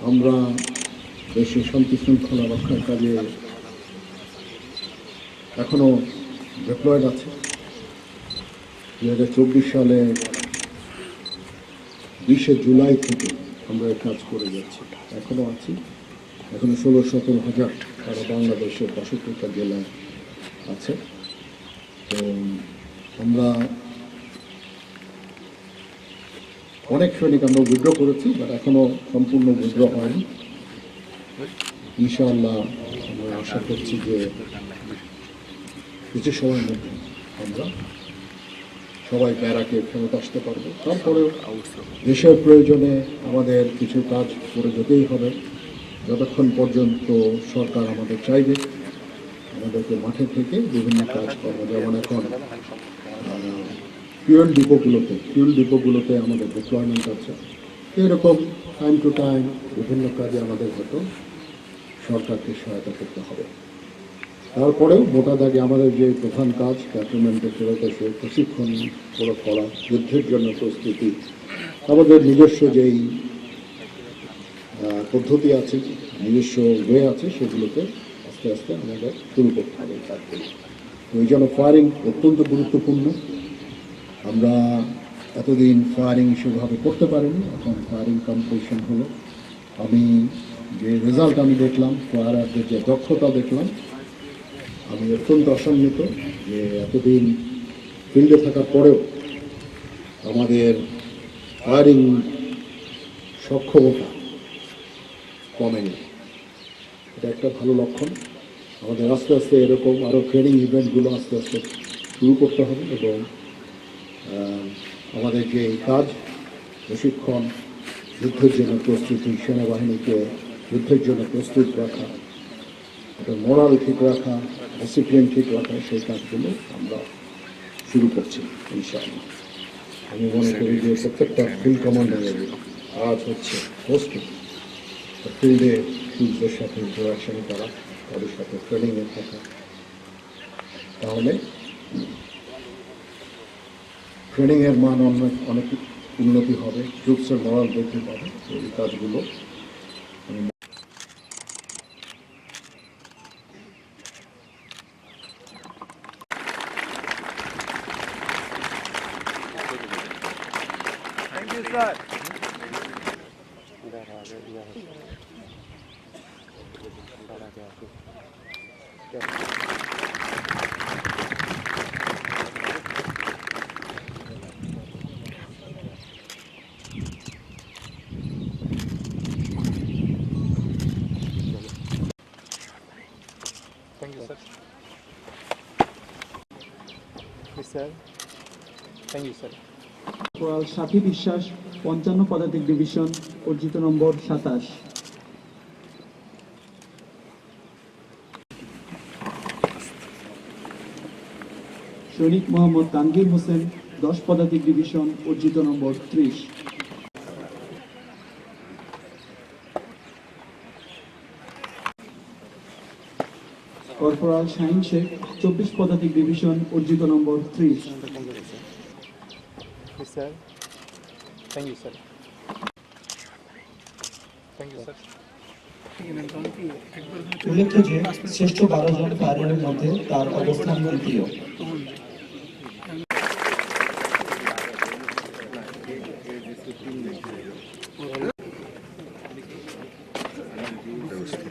আমরা দেশের শান্তি শৃঙ্খলা রক্ষার কাজে এখনও ডিপ্লয়েড আছে। 2024 সালে 20শে জুলাই থেকে আমরা কাজ করে যাচ্ছি, এখনও আছি। এখনো 16-17 হাজার সারা বাংলাদেশের 62টা জেলায় আছে। তো আমরা অনেক সৈনিক আমরা উইথড্র করেছি, বাট এখনো সম্পূর্ণ উইথড্র হয়নি। ইনশাআল্লাহ আমরা আশা করছি যে কিছু সময়ের মধ্যে আমরা সবাই ব্যারাকে ফেরত আসতে পারবো। তারপরেও দেশের প্রয়োজনে আমাদের কিছু কাজ করে যেতেই হবে, যতক্ষণ পর্যন্ত সরকার আমাদের চাইবে আমাদেরকে মাঠে থেকে বিভিন্ন কাজ করবো। যেমন এখন ফুয়েল ডিপোগুলোতে আমাদের ডিপ্লয়মেন্ট আছে। এরকম টাইম টু টাইম বিভিন্ন কাজে আমাদের হয়তো সরকারকে সহায়তা করতে হবে। তারপরেও মোটা দাগে আমাদের যে প্রধান কাজ ক্যান্টনমেন্টে ফেরত এসে প্রশিক্ষণ করা, যুদ্ধের জন্য প্রস্তুতি, আমাদের নিজস্ব যেই পদ্ধতি আছে, নিজস্ব ওয়ে আছে, সেগুলোকে আস্তে আস্তে আমাদের শুরু করতে হবে কাজগুলো। তো এই জন্য ফায়ারিং অত্যন্ত গুরুত্বপূর্ণ। আমরা এতদিন ফায়ারিং সেভাবে করতে পারিনি, এখন ফায়ারিং কম্পিটিশন হলো। আমি যে রেজাল্ট আমি দেখলাম, ফায়ারারদের যে দক্ষতা দেখলাম, আমি অত্যন্ত আশান্বিত যে এতদিন ফিল্ডে থাকার পরেও আমাদের ফায়ারিং সক্ষমতা কমেনি। এটা একটা ভালো লক্ষণ। আমাদের আস্তে আস্তে এরকম আরও ট্রেনিং ইভেন্টগুলো আস্তে আস্তে শুরু করতে হবে এবং আমাদের যে কাজ প্রশিক্ষণ, যুদ্ধের জন্য প্রস্তুতি, সেনাবাহিনীকে যুদ্ধের জন্য প্রস্তুত রাখা, এটা মোরাল ঠিক রাখা, ডিসিপ্লিন ঠিক রাখা, সেই কাজগুলো আমরা শুরু করছি ইনশাআল্লাহ। আমি মনে করি যে প্রত্যেকটা ফিল্ড কমান্ডারের কাজ হচ্ছে ফিল্ডে ট্রুপদের সাথে ইন্টারাকশন করা, তাদের সাথে ট্রেনিংয়ে থাকা। তাহলে ট্রেনিংয়ের মান অনেক উন্নতি হবে, ট্রুপসের মরাল বৃদ্ধি পাবে। এই কাজগুলো Thank you, sir. Yes, sir. Thank you, sir. Corporal সাথী বিশ্বাস, 55 পদাতিক ডিভিশন, অর্জিত নম্বর 27। সৈনিক মোহাম্মদ তানভীর হোসেন, 10 পদাতিক ডিভিশন, অর্জিত নম্বর 30। কর্পোরাল শাহিন শেখ, 24 পদাতিক ডিভিশন, অর্জিত নম্বর 30। Yes, sir. Thank you, sir. Thank you, sir. উল্লেখ্য যে শ্রেষ্ঠ 12 জন ফায়ারের মধ্যে তার অবস্থান তৃতীয়। ব্যবস্থা